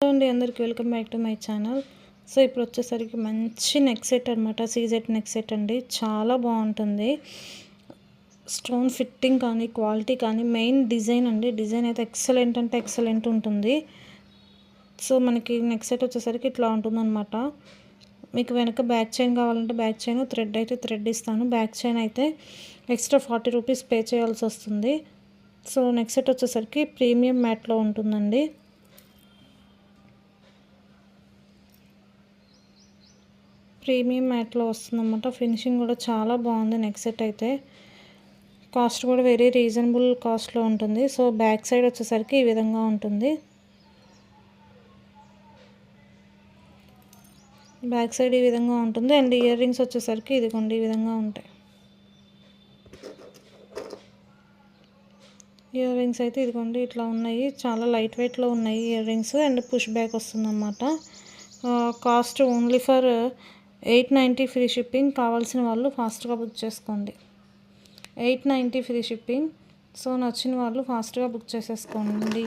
అండి, అందరికి welcome back to my channel. So ఇప్పుడు వచ్చేసరికి మంచి నెక్ సెట్ అనమాట. సీజెట్ నెక్ సెట్ అండి, చాలా బాగుంటుంది. స్టోన్ ఫిట్టింగ్ కానీ క్వాలిటీ కానీ మెయిన్ డిజైన్ అండి. డిజైన్ అయితే ఎక్సలెంట్ అంటే ఎక్సలెంట్ ఉంటుంది. సో మనకి నెక్ సెట్ వచ్చేసరికి ఇట్లా ఉంటుందన్నమాట. మీకు వెనక బ్యాక్ చైన్ కావాలంటే బ్యాక్ చైన్, థ్రెడ్ అయితే థ్రెడ్ ఇస్తాను. బ్యాక్ చైన్ అయితే ఎక్స్ట్రా 40 రూపీస్ పే చేయాల్సి వస్తుంది. సో నెక్ సెట్ వచ్చేసరికి ప్రీమియం మ్యాట్లో ఉంటుందండి. ప్రీమియం మ్యాట్లో వస్తుందన్నమాట. ఫినిషింగ్ కూడా చాలా బాగుంది. నెక్ సెట్ అయితే కాస్ట్ కూడా వెరీ రీజనబుల్ కాస్ట్లో ఉంటుంది. సో బ్యాక్ సైడ్ వచ్చేసరికి ఈ విధంగా ఉంటుంది. బ్యాక్ సైడ్ ఈ విధంగా ఉంటుంది. అండ్ ఇయర్ రింగ్స్ వచ్చేసరికి ఇదిగోండి ఈ విధంగా ఉంటాయి. ఇయర్ రింగ్స్ అయితే ఇదిగోండి ఇట్లా ఉన్నాయి. చాలా లైట్ వెయిట్లో ఉన్నాయి earrings. And push back వస్తుందన్నమాట. Cost only for 890 free shipping. కావాల్సిన వాళ్ళు ఫాస్ట్గా బుక్ చేసుకోండి. 890 ఫ్రీ షిప్పింగ్. సో నచ్చిన వాళ్ళు ఫాస్ట్గా బుక్ చేసేసుకోండి.